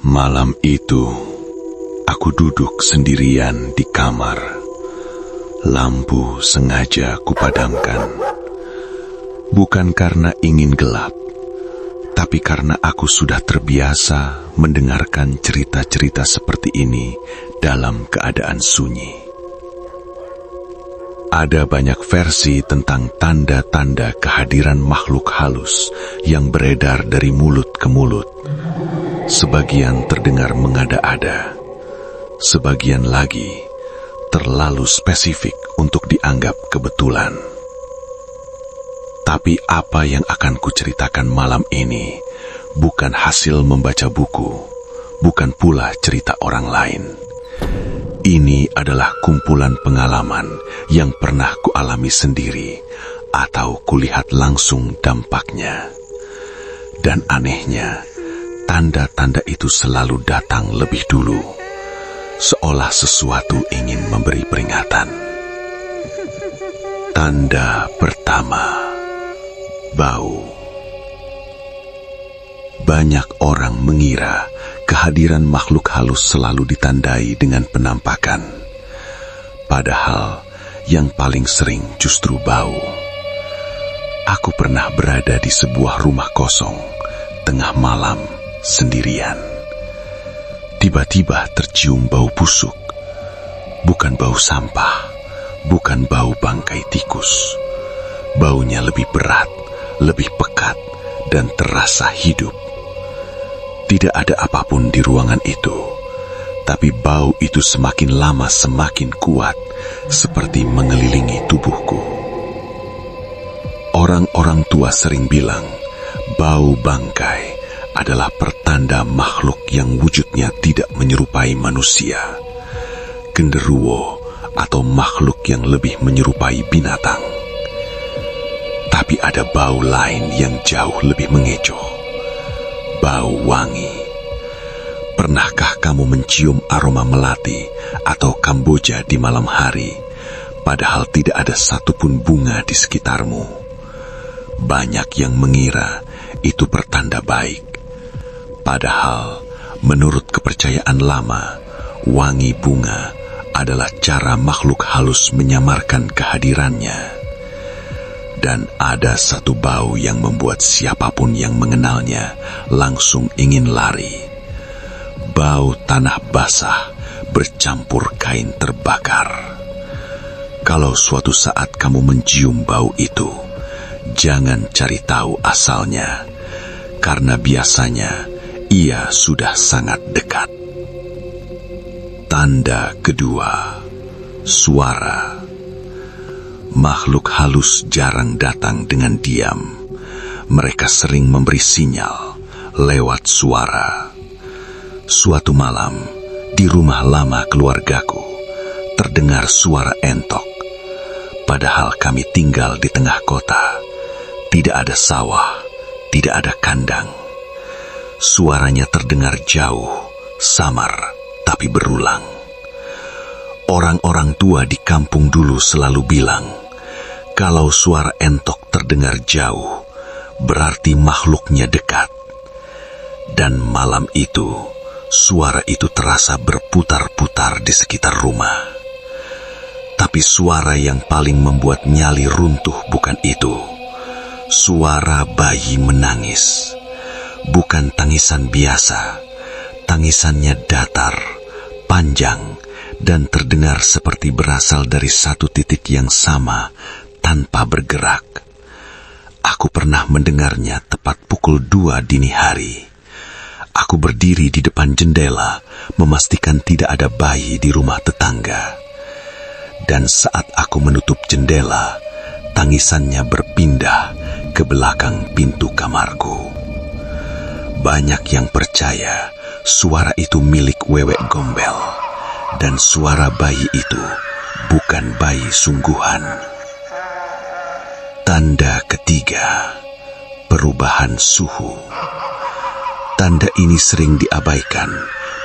Malam itu, aku duduk sendirian di kamar. Lampu sengaja kupadamkan. Bukan karena ingin gelap, tapi karena aku sudah terbiasa mendengarkan cerita-cerita seperti ini dalam keadaan sunyi. Ada banyak versi tentang tanda-tanda kehadiran makhluk halus yang beredar dari mulut ke mulut. Sebagian terdengar mengada-ada, sebagian lagi terlalu spesifik untuk dianggap kebetulan. Tapi apa yang akan kuceritakan malam ini bukan hasil membaca buku, bukan pula cerita orang lain. Ini adalah kumpulan pengalaman yang pernah kualami sendiri atau kulihat langsung dampaknya. Dan anehnya, tanda-tanda itu selalu datang lebih dulu, seolah sesuatu ingin memberi peringatan. Tanda pertama, bau. Banyak orang mengira kehadiran makhluk halus selalu ditandai dengan penampakan. Padahal yang paling sering justru bau. Aku pernah berada di sebuah rumah kosong, tengah malam, sendirian. Tiba-tiba tercium bau busuk. Bukan bau sampah, bukan bau bangkai tikus. Baunya lebih berat, lebih pekat, dan terasa hidup. Tidak ada apapun di ruangan itu, tapi bau itu semakin lama semakin kuat, seperti mengelilingi tubuhku. Orang-orang tua sering bilang, bau bangkai adalah pertanda makhluk yang wujudnya tidak menyerupai manusia, genderuwo atau makhluk yang lebih menyerupai binatang. Tapi ada bau lain yang jauh lebih mengecoh. Bau wangi. Pernahkah kamu mencium aroma melati atau kamboja di malam hari, padahal tidak ada satupun bunga di sekitarmu? Banyak yang mengira itu pertanda baik. Padahal, menurut kepercayaan lama, wangi bunga adalah cara makhluk halus menyamarkan kehadirannya. Dan ada satu bau yang membuat siapapun yang mengenalnya langsung ingin lari. Bau tanah basah bercampur kain terbakar. Kalau suatu saat kamu mencium bau itu, jangan cari tahu asalnya, karena biasanya ia sudah sangat dekat. Tanda kedua, suara. Makhluk halus jarang datang dengan diam. Mereka sering memberi sinyal lewat suara. Suatu malam, di rumah lama keluargaku, terdengar suara entok. Padahal kami tinggal di tengah kota. Tidak ada sawah, tidak ada kandang. Suaranya terdengar jauh, samar, tapi berulang. Orang-orang tua di kampung dulu selalu bilang, kalau suara entok terdengar jauh, berarti makhluknya dekat. Dan malam itu, suara itu terasa berputar-putar di sekitar rumah. Tapi suara yang paling membuat nyali runtuh bukan itu. Suara bayi menangis. Bukan tangisan biasa. Tangisannya datar, panjang, dan terdengar seperti berasal dari satu titik yang sama, tanpa bergerak. Aku pernah mendengarnya tepat pukul 2 dini hari. Aku berdiri di depan jendela, memastikan tidak ada bayi di rumah tetangga. Dan saat aku menutup jendela, tangisannya berpindah ke belakang pintu kamarku. Banyak yang percaya suara itu milik Wewek Gombel, dan suara bayi itu bukan bayi sungguhan. Tanda ketiga, perubahan suhu. Tanda ini sering diabaikan,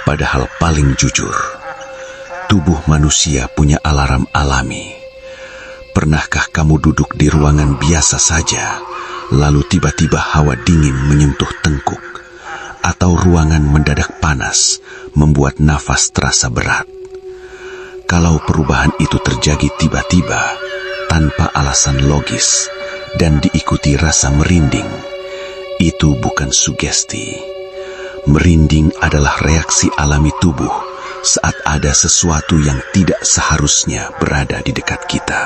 padahal paling jujur. Tubuh manusia punya alarm alami. Pernahkah kamu duduk di ruangan biasa saja, lalu tiba-tiba hawa dingin menyentuh tengkuk? atau ruangan mendadak panas membuat nafas terasa berat. Kalau perubahan itu terjadi tiba-tiba, tanpa alasan logis, dan diikuti rasa merinding, itu bukan sugesti. Merinding adalah reaksi alami tubuh saat ada sesuatu yang tidak seharusnya berada di dekat kita.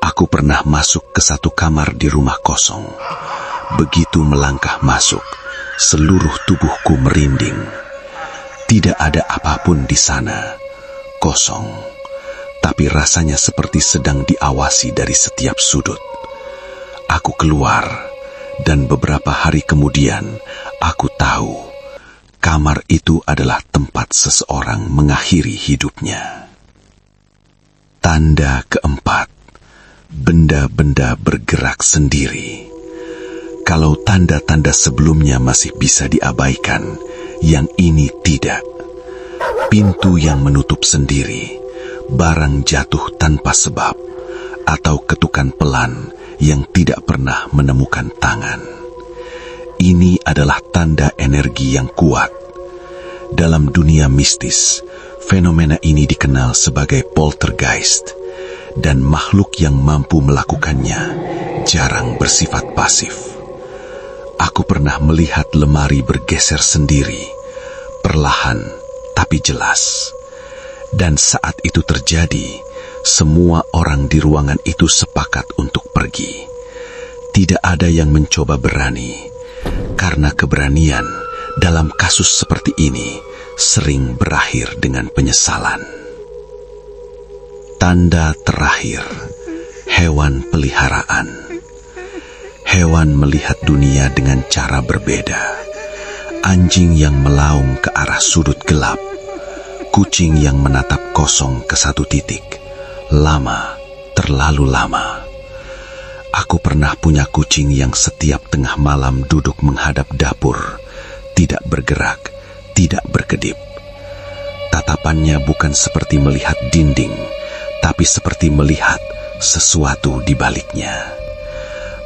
Aku pernah masuk ke satu kamar di rumah kosong. Begitu melangkah masuk, seluruh tubuhku merinding. Tidak ada apapun di sana, kosong, tapi rasanya seperti sedang diawasi dari setiap sudut. Aku keluar, dan beberapa hari kemudian aku tahu kamar itu adalah tempat seseorang mengakhiri hidupnya. Tanda keempat, benda-benda bergerak sendiri. Kalau tanda-tanda sebelumnya masih bisa diabaikan, yang ini tidak. Pintu yang menutup sendiri, barang jatuh tanpa sebab, atau ketukan pelan yang tidak pernah menemukan tangan. Ini adalah tanda energi yang kuat. Dalam dunia mistis, fenomena ini dikenal sebagai poltergeist, dan makhluk yang mampu melakukannya jarang bersifat pasif. Aku pernah melihat lemari bergeser sendiri, perlahan tapi jelas. Dan saat itu terjadi, semua orang di ruangan itu sepakat untuk pergi. Tidak ada yang mencoba berani, karena keberanian dalam kasus seperti ini sering berakhir dengan penyesalan. Tanda terakhir, hewan peliharaan. Hewan melihat dunia dengan cara berbeda. Anjing yang melaung ke arah sudut gelap, kucing yang menatap kosong ke satu titik, lama, terlalu lama. Aku pernah punya kucing yang setiap tengah malam duduk menghadap dapur, tidak bergerak, tidak berkedip. Tatapannya bukan seperti melihat dinding, tapi seperti melihat sesuatu di baliknya.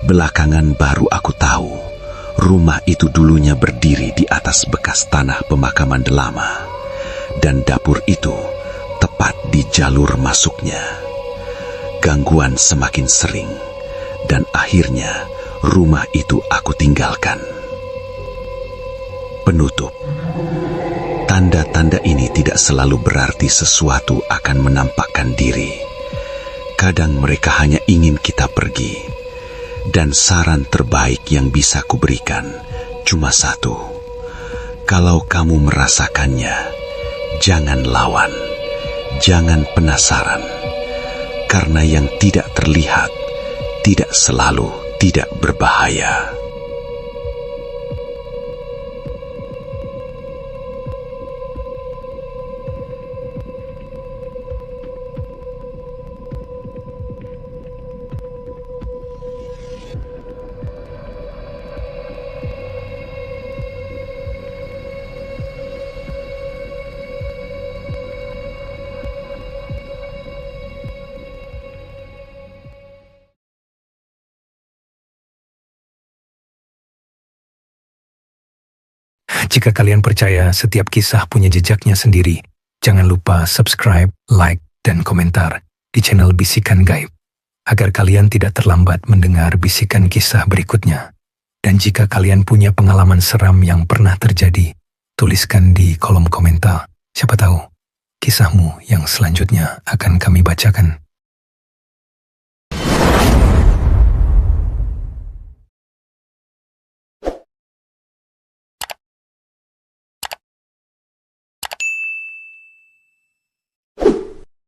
Belakangan baru aku tahu, rumah itu dulunya berdiri di atas bekas tanah pemakaman lama, dan dapur itu tepat di jalur masuknya. Gangguan semakin sering, dan akhirnya rumah itu aku tinggalkan. Penutup. Tanda-tanda ini tidak selalu berarti sesuatu akan menampakkan diri. Kadang mereka hanya ingin kita pergi. Dan saran terbaik yang bisa kuberikan cuma satu. Kalau kamu merasakannya, jangan lawan, jangan penasaran. Karena yang tidak terlihat tidak selalu tidak berbahaya. Jika kalian percaya setiap kisah punya jejaknya sendiri, jangan lupa subscribe, like, dan komentar di channel Bisikan Gaib, agar kalian tidak terlambat mendengar bisikan kisah berikutnya. Dan jika kalian punya pengalaman seram yang pernah terjadi, tuliskan di kolom komentar. Siapa tahu, kisahmu yang selanjutnya akan kami bacakan.